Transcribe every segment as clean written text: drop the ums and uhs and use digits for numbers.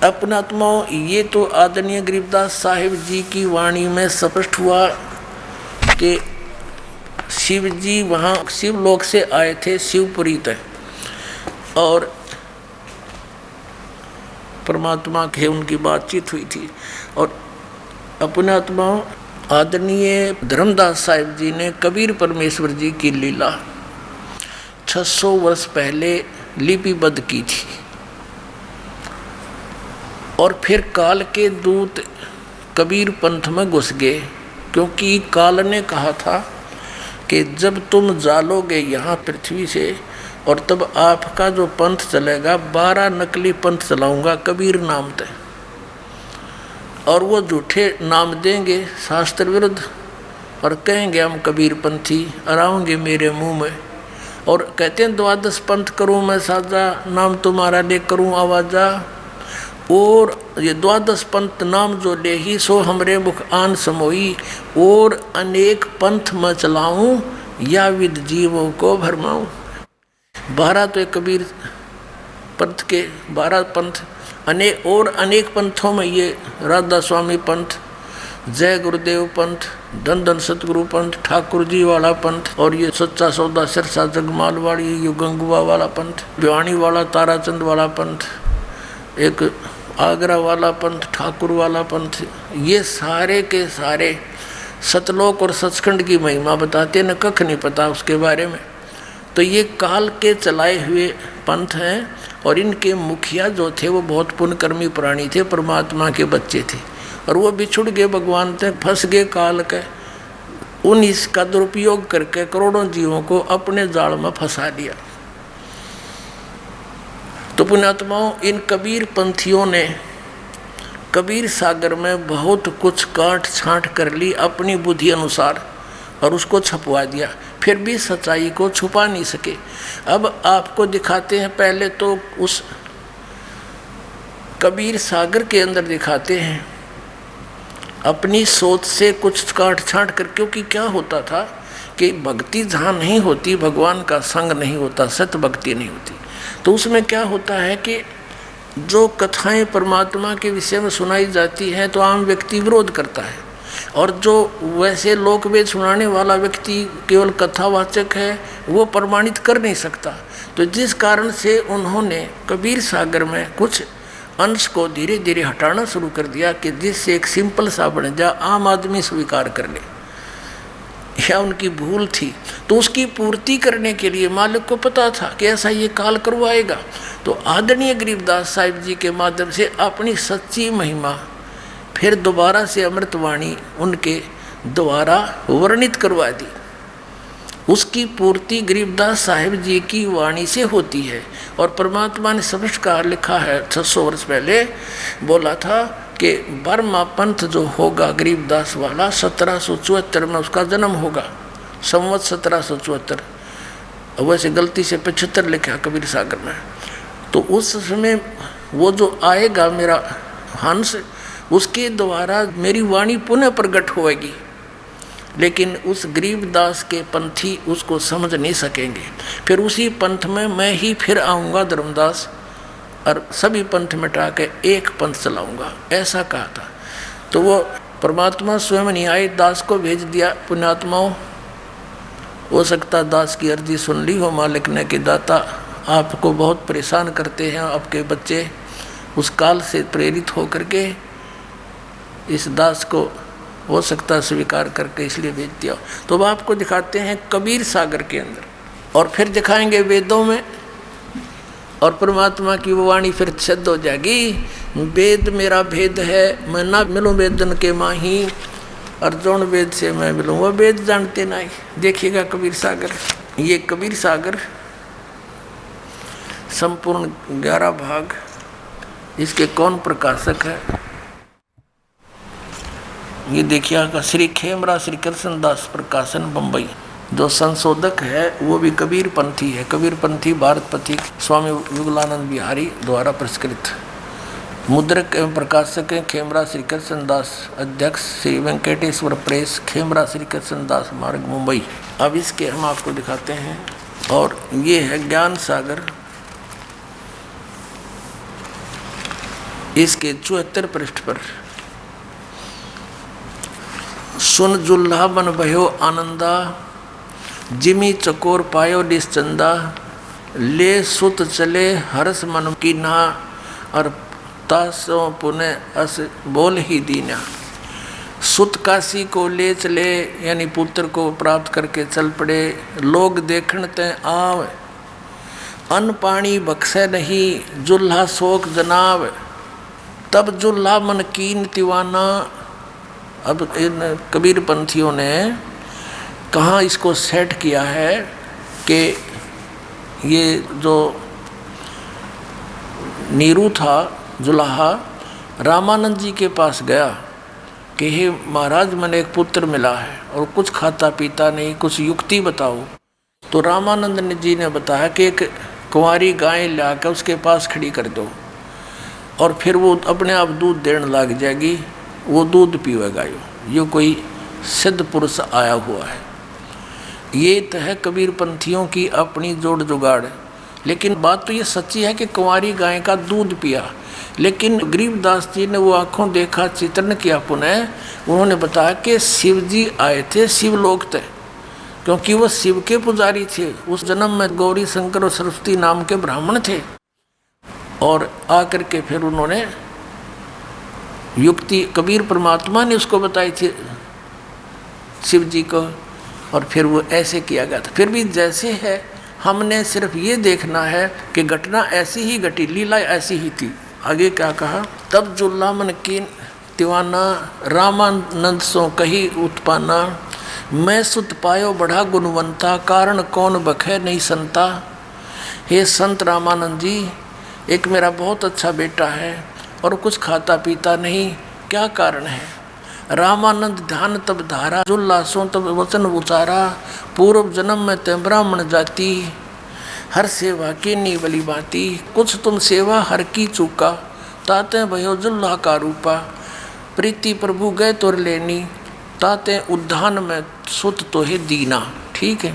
अपनात्माओं, ये तो आदरणीय गरीबदास साहिब जी की वाणी में स्पष्ट हुआ कि शिव जी वहाँ शिवलोक से आए थे, शिवपुरी तक, और परमात्मा के उनकी बातचीत हुई थी। और अपने आत्माओं, आदरणीय धर्मदास साहिब जी ने कबीर परमेश्वर जी की लीला 600 वर्ष पहले लिपिबद्ध की थी। और फिर काल के दूत कबीर पंथ में घुस गए, क्योंकि काल ने कहा था कि जब तुम जालोगे यहाँ पृथ्वी से, और तब आपका जो पंथ चलेगा 12 नकली पंथ चलाऊंगा कबीर नाम से, और वो झूठे नाम देंगे शास्त्र विरुद्ध और कहेंगे हम कबीर पंथी, और आऊँगे मेरे मुंह में और कहते हैं 12 पंथ करूँ मैं साजा, नाम तुम्हारा ले करूँ आवाजा। और ये 12 पंथ नाम जो ले ही सो हमरे मुख आन समोई, और अनेक पंथ में चलाऊँ या विद जीवों को भरमाऊँ। 12 तो एक कबीर पंथ के 12 पंथ, अनेक पंथों में ये राधा स्वामी पंथ, जय गुरुदेव पंथ, धन धन सतगुरु पंथ, ठाकुर जी वाला पंथ, और ये सच्चा सौदा सिरसा जगमाल वाली ये गंगुआ वाला पंथ, भिवानी वाला ताराचंद वाला पंथ, एक आगरा वाला पंथ, ठाकुर वाला पंथ, ये सारे के सारे सतलोक और सचखंड की महिमा बताते न, कख नहीं पता उसके बारे में। तो ये काल के चलाए हुए पंथ हैं, और इनके मुखिया जो थे वो बहुत पुण्यकर्मी प्राणी थे, परमात्मा के बच्चे थे, और वो बिछुड़ गए भगवान से, फंस गए काल के। उन इसका दुरुपयोग करके करोड़ों जीवों को अपने जाल में फंसा दिया। तो पुण्यात्माओं, इन कबीर पंथियों ने कबीर सागर में बहुत कुछ काट छांट कर ली अपनी बुद्धि अनुसार, और उसको छपवा दिया, फिर भी सच्चाई को छुपा नहीं सके। अब आपको दिखाते हैं, पहले तो उस कबीर सागर के अंदर दिखाते हैं अपनी सोच से कुछ काट छांट कर, क्योंकि क्या होता था कि भक्ति जहाँ नहीं होती, भगवान का संग नहीं होता, सत्य भक्ति नहीं होती, तो उसमें क्या होता है कि जो कथाएं परमात्मा के विषय में सुनाई जाती हैं तो आम व्यक्ति विरोध करता है, और जो वैसे लोकवेद सुनाने वाला व्यक्ति केवल कथावाचक है वो प्रमाणित कर नहीं सकता। तो जिस कारण से उन्होंने कबीर सागर में कुछ अंश को धीरे धीरे हटाना शुरू कर दिया कि जिससे एक सिंपल सा बन जा, आम आदमी स्वीकार कर ले। यह उनकी भूल थी, तो उसकी पूर्ति करने के लिए मालिक को पता था कि ऐसा ये काल करवाएगा। तो आदरणीय गरीबदास साहिब जी के माध्यम से अपनी सच्ची महिमा फिर दोबारा से अमृतवाणी उनके द्वारा वर्णित करवा दी। उसकी पूर्ति गरीबदास साहिब जी की वाणी से होती है, और परमात्मा ने स्पष्ट लिखा है 600 वर्ष पहले बोला था कि बर्मा पंथ जो होगा गरीबदास वाला 1774 में उसका जन्म होगा, संवत 1774, वैसे गलती से 75 लिखा कबीर सागर में। तो उस समय वो जो आएगा मेरा हंस, उसके द्वारा मेरी वाणी पुनः प्रकट होएगी, लेकिन उस गरीबदास के पंथी उसको समझ नहीं सकेंगे। फिर उसी पंथ में मैं ही फिर आऊँगा धर्मदास, और सभी पंथ मिटा के एक पंथ चलाऊँगा, ऐसा कहा था। तो वो परमात्मा स्वयं नहीं आए, दास को भेज दिया। पुण्यात्माओं, हो सकता दास की अर्जी सुन ली हो मालिक ने कि दाता आपको बहुत परेशान करते हैं आपके बच्चे, उस काल से प्रेरित हो करके इस दास को हो सकता स्वीकार करके इसलिए भेज दिया। तो अब आपको दिखाते हैं कबीर सागर के अंदर, और फिर दिखाएंगे वेदों में, और परमात्मा की वो वाणी फिर सिद्ध हो जाएगी। वेद मेरा भेद है, मैं ना मिलूँ वेदन के माही, अर्जुन वेद से मैं मिलूँ वो वेद जानते नहीं। देखिएगा कबीर सागर, ये कबीर सागर संपूर्ण 11 भाग, इसके कौन प्रकाशक है ये देखिएगा, श्री खेमरा श्री कृष्ण दास प्रकाशन बम्बई। जो संशोधक है वो भी कबीर पंथी है, कबीर पंथी भारत पथिक स्वामी युगलानंद बिहारी द्वारा पुरस्कृत। मुद्रक एवं प्रकाशक हैं खेमरा श्री कृष्ण दास, अध्यक्ष श्री वेंकटेश्वर प्रेस, खेमरा श्री कृष्ण दास मार्ग मुंबई। अब इसके हम आपको दिखाते हैं, और ये है ज्ञान सागर। इसके 74 पृष्ठ पर। सुन जुल्हा बन भयो आनंदा, जिमी चकोर पायो निश्चंदा, ले सुत चले हर्ष मन की ना, और तासो पुनः अस बोल ही दीना। सुत काशी को ले चले, यानी पुत्र को प्राप्त करके चल पड़े। लोग देखण ते आव, अन्न पानी बख्शे नहीं, जुल्हा शोक जनाव, तब जुल्हा मन कीन तिवाना। अब इन कबीर पंथियों ने कहाँ इसको सेट किया है कि ये जो नीरू था जुल्हा रामानंद जी के पास गया कि हे महाराज, मैंने एक पुत्र मिला है और कुछ खाता पीता नहीं, कुछ युक्ति बताओ। तो रामानंद जी ने बताया कि एक कुंवारी गाय लाकर उसके पास खड़ी कर दो और फिर वो अपने आप दूध देने लग जाएगी, वो दूध पीवेगा। ये कोई सिद्ध पुरुष आया हुआ है। ये तो है कबीर पंथियों की अपनी जोड़ जुगाड़। लेकिन बात तो ये सच्ची है कि कुंवारी गाय का दूध पिया, लेकिन गरीबदास जी ने वो आँखों देखा, चित्रण किया पुनः। उन्होंने बताया कि शिव जी आए थे, शिवलोक थे, क्योंकि वो शिव के पुजारी थे। उस जन्म में गौरी शंकर और सरस्वती नाम के ब्राह्मण थे। और आकर के फिर उन्होंने युक्ति कबीर परमात्मा ने उसको बताई थी शिव जी को, और फिर वो ऐसे किया गया था। फिर भी जैसे है, हमने सिर्फ ये देखना है कि घटना ऐसी ही घटी, लीला ऐसी ही थी। आगे क्या कहा, तब जुल्हा मन कीन तिवाना, रामानंद सो कही उत्पाना, मैं सुत पायो बढ़ा गुणवंता, कारण कौन बखे नहीं संता। हे संत रामानंद जी, एक मेरा बहुत अच्छा बेटा है और कुछ खाता पीता नहीं, क्या कारण है। रामानंद ध्यान तब धारा, जुल्हा सो तब वचन उचारा, पूर्व जन्म में ते ब्राह्मण जाति, हर सेवा की नी बली बाती, कुछ तुम सेवा हर की चूका, ताते भयो जुल्हा का रूपा, प्रीति प्रभु गए तोर लेनी, ताते उद्धान में सुत तो है दीना। ठीक है,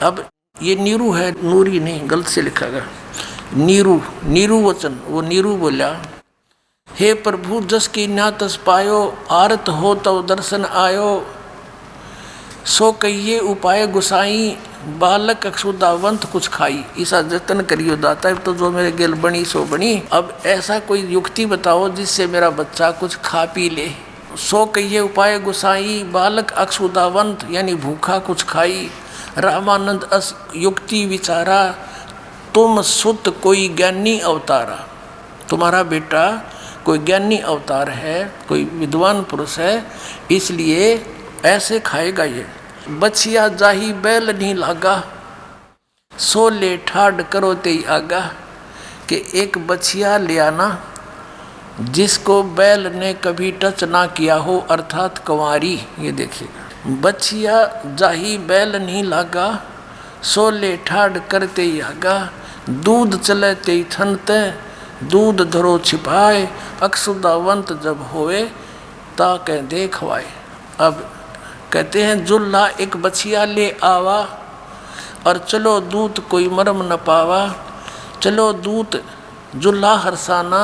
अब ये नीरू है, नूरी नहीं, गलत से लिखा गया नीरू, नीरू वचन। वो नीरू बोला, हे प्रभु जस की ना तस पायो, आरत हो तब दर्शन आयो, सो कहिए उपाय गुसाई, बालक अक्षुदावंत कुछ खाई। ऐसा जतन करियो दाता, तो जो मेरे गेल बनी सो बनी। अब ऐसा कोई युक्ति बताओ जिससे मेरा बच्चा कुछ खा पी ले। सो कहिए उपाय गुसाई, बालक अक्षुदावंत यानी भूखा कुछ खाई। रामानंद अस युक्ति विचारा, तुम सुत कोई ज्ञानी अवतारा। तुम्हारा बेटा कोई ज्ञानी अवतार है, कोई विद्वान पुरुष है, इसलिए ऐसे खाएगा ये। बछिया जाही बैल नहीं लागा, सो ले ठाड करो ते आगा। कि एक बछिया ले आना जिसको बैल ने कभी टच ना किया हो, अर्थात कंवारी। ये देखिएगा, बछिया जाही बैल नहीं लागा, सो ले ठाड करते आगा। दूध चले ते थनते, दूध धरो छिपाए, अक्षुदावंत जब होए ता कह देखवाए। अब कहते हैं जुल्हा एक बछिया ले आवा, और चलो दूत कोई मरम न पावा। चलो दूत जुल्हा हरसाना,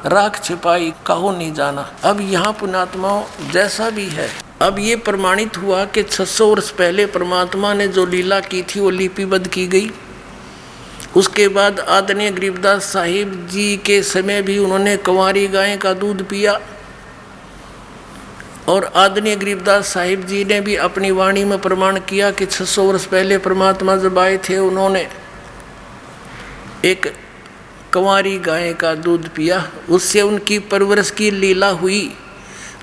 राख छिपाई कहो नहीं जाना। अब यहाँ पुण्यात्माओं जैसा भी है, अब ये प्रमाणित हुआ कि 600 वर्ष पहले परमात्मा ने जो लीला की थी वो लिपिबद्ध की गई। उसके बाद आदरणीय गरीबदास साहिब जी के समय भी उन्होंने कुंवारी गाय का दूध पिया, और आदरणीय गरीबदास साहिब जी ने भी अपनी वाणी में प्रमाण किया कि 600 वर्ष पहले परमात्मा जब आए थे उन्होंने एक कुंवारी गाय का दूध पिया, उससे उनकी परवरिश की लीला हुई।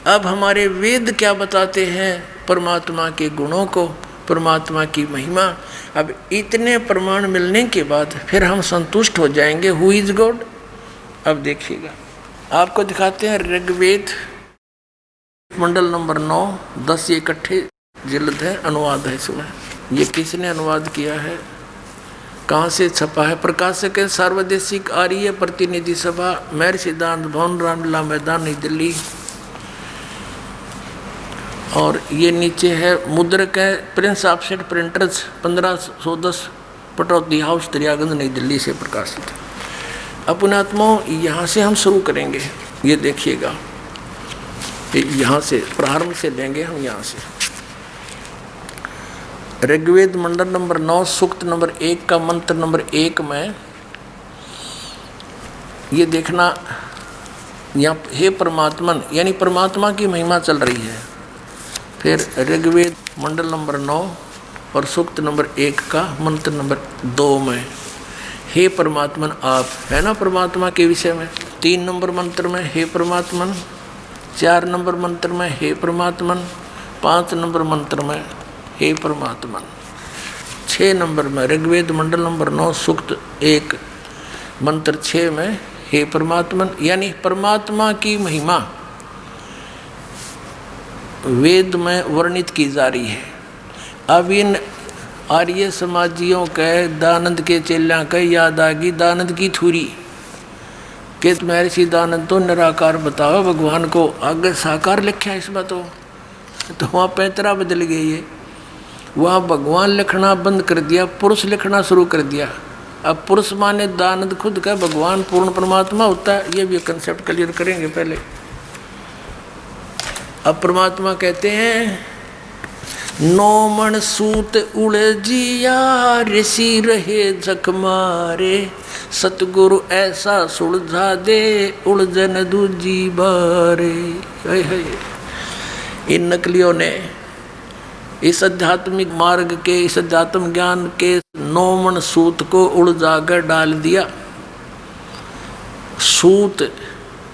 अब हमारे वेद क्या बताते हैं परमात्मा के गुणों को, परमात्मा की महिमा। अब इतने प्रमाण मिलने के बाद फिर हम संतुष्ट हो जाएंगे, हु इज गॉड। अब देखिएगा, आपको दिखाते हैं ऋग्वेद मंडल नंबर 9, 10 ये इकट्ठे जिल्द है, अनुवाद है इसमें। ये किसने अनुवाद किया है, कहाँ से छपा है? प्रकाशक है सार्वदेशिक आर्य प्रतिनिधि सभा, मेर सिद्धांत भवन, रामलीला मैदान, नई दिल्ली। और ये नीचे है मुद्रक है प्रिंस ऑफसेट प्रिंटर्स 1510 पटौती हाउस दरियागंज नई दिल्ली से प्रकाशित। अपनात्माओं यहाँ से हम शुरू करेंगे। ये देखिएगा, यहाँ से प्रारंभ से लेंगे हम। यहाँ से ऋग्वेद मंडल नंबर 9 सूक्त नंबर 1 का मंत्र नंबर 1 में ये देखना, यहाँ हे परमात्मन यानी परमात्मा की महिमा चल रही है। फिर ऋग्वेद मंडल नंबर 9 और सूक्त नंबर 1 का मंत्र नंबर 2 में हे परमात्मन आप, है ना परमात्मा के विषय में। 3 नंबर मंत्र में हे परमात्मन, 4 नंबर मंत्र में हे परमात्मन, 5 नंबर मंत्र में हे परमात्मन, 6 नंबर में ऋग्वेद मंडल नंबर 9 सूक्त 1 मंत्र 6 में हे परमात्मन, यानी परमात्मा की महिमा वेद में वर्णित की जा रही है। अब इन आर्य समाजियों के दानंद के चेला के याद आ गई दानंद की थूरी कि महर्षि दानंद तो निराकार बताओ, भगवान को आगे साकार लिखा है इसमें, तो वहाँ पैतरा बदल गई है। वहाँ भगवान लिखना बंद कर दिया, पुरुष लिखना शुरू कर दिया। अब पुरुष माने दानंद खुद का भगवान पूर्ण परमात्मा होता है, ये भी कंसेप्ट क्लियर करेंगे पहले। अब परमात्मा कहते हैं नौ मन सूत उलझिया ऋषि रहे जख मारे, सतगुरु ऐसा सुलझा दे उलझन दूजी बारे। इन नकलियों ने इस आध्यात्मिक मार्ग के, इस अध्यात्म ज्ञान के 9 मन सूत को उलझा कर डाल दिया। सूत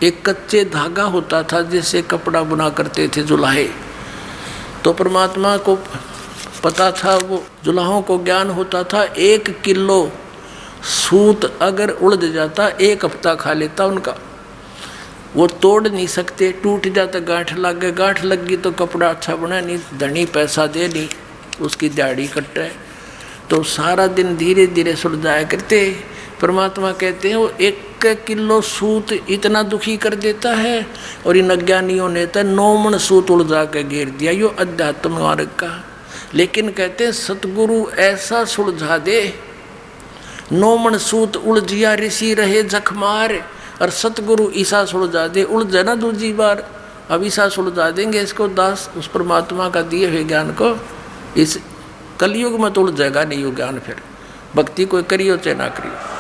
एक कच्चे धागा होता था जिससे कपड़ा बुना करते थे जुलाहे। तो परमात्मा को पता था, वो जुलाहों को ज्ञान होता था, 1 किलो सूत अगर उलझ जाता 1 हफ्ता खा लेता उनका। वो तोड़ नहीं सकते, टूट जाता, गांठ लग गए, गांठ लग गई तो कपड़ा अच्छा बना नहीं, धनी पैसा दे नहीं, उसकी दाढ़ी कटे। तो सारा दिन धीरे धीरे सुलझाया करते। परमात्मा कहते हैं वो 1 किलो सूत इतना दुखी कर देता है, और इन अज्ञानियों ने तो 9 मन सूत उलझा के घेर दिया, यो अध्यात्म मार्ग का। लेकिन कहते हैं सतगुरु ऐसा सुलझा दे, 9 मन सूत उलझिया ऋषि रहे जखमार, और सतगुरु ईसा सुलझा दे उलझे ना दूसरी बार। अब ईसा सुलझा देंगे इसको दास, उस परमात्मा का दिए हुए ज्ञान को। इस कलयुग में तो उलझेगा नहीं वो ज्ञान, फिर भक्ति कोई करियो चाहे ना करियो।